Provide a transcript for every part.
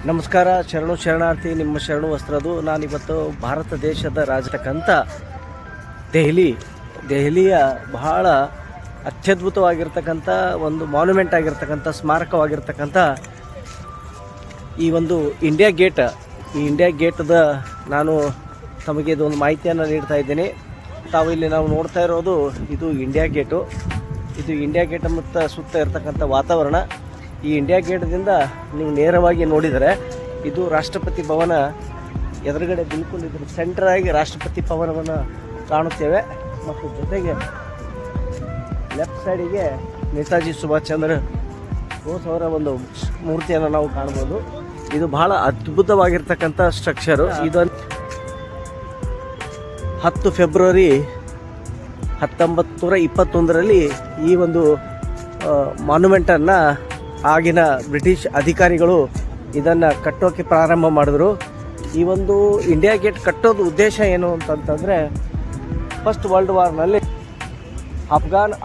ನಮಸ್ಕಾರ. ಶರಣಾರ್ಥಿ. ನಿಮ್ಮ ಶರಣು ವಸ್ತ್ರದು. ನಾನಿವತ್ತು ಭಾರತ ದೇಶದ ರಾಜತಕ್ಕಂಥ ದೆಹಲಿಯ ಬಹಳ ಅತ್ಯದ್ಭುತವಾಗಿರ್ತಕ್ಕಂಥ ಒಂದು ಮಾನ್ಯುಮೆಂಟ್ ಆಗಿರ್ತಕ್ಕಂಥ ಸ್ಮಾರಕವಾಗಿರ್ತಕ್ಕಂಥ ಈ ಒಂದು ಇಂಡಿಯಾ ಗೇಟದ ನಾನು ತಮಗೆ ಇದೊಂದು ಮಾಹಿತಿಯನ್ನು ನೀಡ್ತಾ ಇದ್ದೀನಿ. ತಾವು ಇಲ್ಲಿ ನಾವು ನೋಡ್ತಾ ಇರೋದು ಇದು ಇಂಡಿಯಾ ಗೇಟ್ ಮತ್ತು ಸುತ್ತ ಇರತಕ್ಕಂಥ ವಾತಾವರಣ. ಈ ಇಂಡಿಯಾ ಗೇಟ್ದಿಂದ ನೀವು ನೇರವಾಗಿ ನೋಡಿದರೆ ಇದು ರಾಷ್ಟ್ರಪತಿ ಭವನ ಎದುರುಗಡೆ ಬಿಲ್ಕುಲ್ ಇದ್ರ ಸೆಂಟರ್ ಆಗಿ ರಾಷ್ಟ್ರಪತಿ ಭವನವನ್ನು ಕಾಣುತ್ತೇವೆ. ಮತ್ತು ಜೊತೆಗೆ ಲೆಫ್ಟ್ ಸೈಡಿಗೆ ನೇತಾಜಿ ಸುಭಾಷ್ ಚಂದ್ರ ಬೋಸ್ ಅವರ ಒಂದು ಮೂರ್ತಿಯನ್ನು ನಾವು ಕಾಣ್ಬೋದು. ಇದು ಬಹಳ ಅದ್ಭುತವಾಗಿರ್ತಕ್ಕಂಥ ಸ್ಟ್ರಕ್ಚರು. ಇದೊಂದು 10 ಫೆಬ್ರವರಿ 1921ರಲ್ಲಿ ಈ ಒಂದು ಮಾನ್ಯುಮೆಂಟನ್ನು ಆಗಿನ ಬ್ರಿಟಿಷ್ ಅಧಿಕಾರಿಗಳು ಇದನ್ನು ಕಟ್ಟೋಕ್ಕೆ ಪ್ರಾರಂಭ ಮಾಡಿದ್ರು. ಈ ಒಂದು ಇಂಡಿಯಾ ಗೇಟ್ ಕಟ್ಟೋದು ಉದ್ದೇಶ ಏನು ಅಂತಂತಂದರೆ, ಫಸ್ಟ್ ವರ್ಲ್ಡ್ ವಾರ್ನಲ್ಲಿ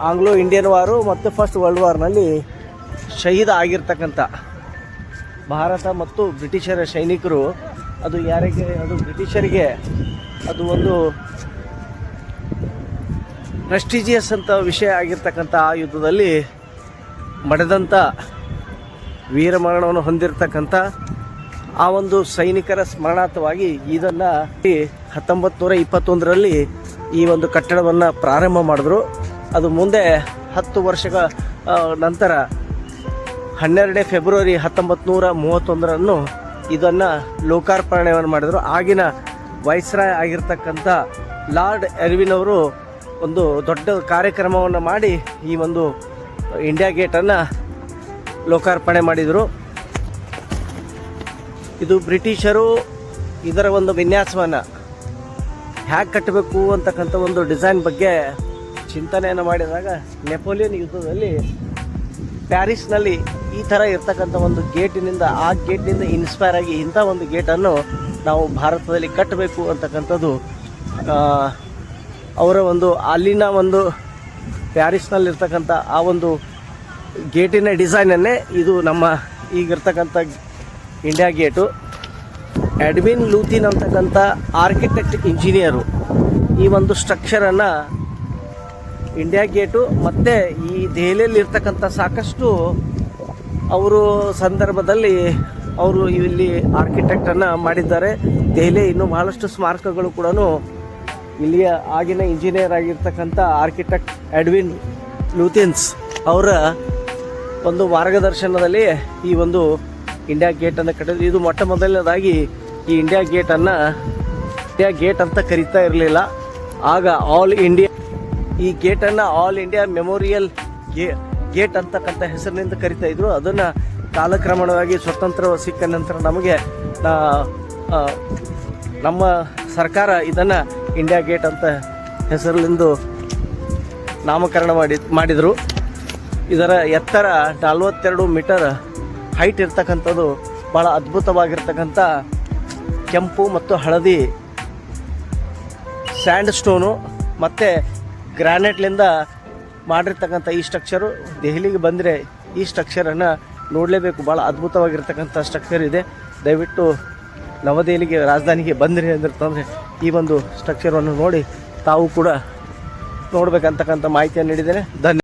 ಆಂಗ್ಲೋ ಇಂಡಿಯನ್ ವಾರು ಮತ್ತು ಫಸ್ಟ್ ವರ್ಲ್ಡ್ ವಾರ್ನಲ್ಲಿ ಶಹೀದ್ ಆಗಿರ್ತಕ್ಕಂಥ ಭಾರತ ಮತ್ತು ಬ್ರಿಟಿಷರ ಸೈನಿಕರು, ಅದು ಬ್ರಿಟಿಷರಿಗೆ ಅದು ಒಂದು ಪ್ರೆಸ್ಟಿಜಿಯಸ್ ಅಂತ ವಿಷಯ ಆಗಿರ್ತಕ್ಕಂಥ ಆ ಯುದ್ಧದಲ್ಲಿ ಮಡಿದಂಥ ವೀರಮರಣವನ್ನು ಹೊಂದಿರತಕ್ಕಂಥ ಆ ಒಂದು ಸೈನಿಕರ ಸ್ಮರಣಾರ್ಥವಾಗಿ ಇದನ್ನು 1921ರಲ್ಲಿ ಈ ಒಂದು ಕಟ್ಟಡವನ್ನು ಪ್ರಾರಂಭ ಮಾಡಿದ್ರು. ಅದು ಮುಂದೆ 10 ವರ್ಷಗಳ ನಂತರ 12 ಫೆಬ್ರವರಿ 1931ರಂದು ಇದನ್ನು ಲೋಕಾರ್ಪಣೆಯನ್ನು ಮಾಡಿದರು. ಆಗಿನ ವೈಸ್ರಾಯ್ ಆಗಿರ್ತಕ್ಕಂಥ ಲಾರ್ಡ್ ಎರ್ವಿನ್ ಅವರು ಒಂದು ದೊಡ್ಡ ಕಾರ್ಯಕ್ರಮವನ್ನು ಮಾಡಿ ಈ ಒಂದು ಇಂಡಿಯಾ ಗೇಟನ್ನು ಲೋಕಾರ್ಪಣೆ ಮಾಡಿದರು. ಇದು ಬ್ರಿಟಿಷರು ಇದರ ಒಂದು ವಿನ್ಯಾಸವನ್ನು ಹ್ಯಾಗೆ ಕಟ್ಟಬೇಕು ಅಂತಕ್ಕಂಥ ಒಂದು ಡಿಸೈನ್ ಬಗ್ಗೆ ಚಿಂತನೆಯನ್ನು ಮಾಡಿದಾಗ, ನೆಪೋಲಿಯನ್ ಯುದ್ಧದಲ್ಲಿ ಪ್ಯಾರಿಸ್ನಲ್ಲಿ ಈ ಥರ ಇರ್ತಕ್ಕಂಥ ಒಂದು ಗೇಟಿನಿಂದ ಇನ್ಸ್ಪೈರ್ ಆಗಿ ಇಂಥ ಒಂದು ಗೇಟನ್ನು ನಾವು ಭಾರತದಲ್ಲಿ ಕಟ್ಟಬೇಕು ಅಂತಕ್ಕಂಥದ್ದು ಅವರ ಒಂದು ಅಲ್ಲಿನ ಒಂದು ಪ್ಯಾರಿಸ್ನಲ್ಲಿರ್ತಕ್ಕಂಥ ಆ ಒಂದು ಗೇಟಿನ ಡಿಸೈನನ್ನೇ ಇದು ನಮ್ಮ ಈಗಿರ್ತಕ್ಕಂಥ ಇಂಡಿಯಾ ಗೇಟು. ಎಡ್ವಿನ್ ಲೂಥಿನ್ ಅಂತಕ್ಕಂಥ ಆರ್ಕಿಟೆಕ್ಟ್ ಇಂಜಿನಿಯರು ಈ ಒಂದು ಸ್ಟ್ರಕ್ಚರನ್ನು ಇಂಡಿಯಾ ಗೇಟು ಮತ್ತು ಈ ದೆಹಲಿಯಲ್ಲಿ ಇರ್ತಕ್ಕಂಥ ಸಾಕಷ್ಟು ಅವರು ಸಂದರ್ಭದಲ್ಲಿ ಅವರು ಇಲ್ಲಿ ಆರ್ಕಿಟೆಕ್ಟನ್ನು ಮಾಡಿದ್ದಾರೆ. ದೆಹಲಿ ಇನ್ನೂ ಬಹಳಷ್ಟು ಸ್ಮಾರಕಗಳು ಕೂಡ ಇಲ್ಲಿಯ ಆಗಿನ ಇಂಜಿನಿಯರ್ ಆಗಿರ್ತಕ್ಕಂಥ ಆರ್ಕಿಟೆಕ್ಟ್ ಎಡ್ವಿನ್ ಲೂಥಿನ್ಸ್ ಅವರ ಒಂದು ಮಾರ್ಗದರ್ಶನದಲ್ಲಿ ಈ ಒಂದು ಇಂಡಿಯಾ ಗೇಟನ್ನು ಕಟ್ಟಿದ್ರು. ಇದು ಮೊಟ್ಟ ಮೊದಲನೇದಾಗಿ ಈ ಇಂಡಿಯಾ ಗೇಟ್ ಅಂತ ಕರೀತಾ ಇರಲಿಲ್ಲ. ಆಗ ಈ ಗೇಟನ್ನು ಆಲ್ ಇಂಡಿಯಾ ಮೆಮೋರಿಯಲ್ ಗೇಟ್ ಅಂತಕ್ಕಂಥ ಹೆಸರಿನಿಂದ ಕರಿತಾ ಇದ್ರು. ಅದನ್ನು ಕಾಲಕ್ರಮಣವಾಗಿ ಸ್ವತಂತ್ರ ಸಿಕ್ಕ ನಂತರ ನಮ್ಮ ಸರ್ಕಾರ ಇದನ್ನು ಇಂಡಿಯಾ ಗೇಟ್ ಅಂತ ಹೆಸರಿನಿಂದ ನಾಮಕರಣ ಮಾಡಿದರು. ಇದರ ಎತ್ತರ 42 ಮೀಟರ್ ಹೈಟ್ ಇರ್ತಕ್ಕಂಥದ್ದು. ಭಾಳ ಅದ್ಭುತವಾಗಿರ್ತಕ್ಕಂಥ ಕೆಂಪು ಮತ್ತು ಹಳದಿ ಸ್ಯಾಂಡ್ ಸ್ಟೋನು ಮತ್ತು ಗ್ರಾನೈಟ್ಲಿಂದ ಮಾಡಿರ್ತಕ್ಕಂಥ ಈ ಸ್ಟ್ರಕ್ಚರು ದೆಹಲಿಗೆ ಬಂದರೆ ಈ ಸ್ಟ್ರಕ್ಚರನ್ನು ನೋಡಲೇಬೇಕು. ಭಾಳ ಅದ್ಭುತವಾಗಿರ್ತಕ್ಕಂಥ ಸ್ಟ್ರಕ್ಚರ್ ಇದೆ. ದಯವಿಟ್ಟು ನವದೆಹಲಿಗೆ ರಾಜಧಾನಿಗೆ ಬಂದ್ರಿ ಅಂದಿರ್ತಂದರೆ ಈ ಒಂದು ಸ್ಟ್ರಕ್ಚರನ್ನು ನೋಡಿ ತಾವು ಕೂಡ ನೋಡಬೇಕಂತಕ್ಕಂಥ ಮಾಹಿತಿಯನ್ನು ನೀಡಿದ್ದೇನೆ. ಧನ್ಯವಾದ.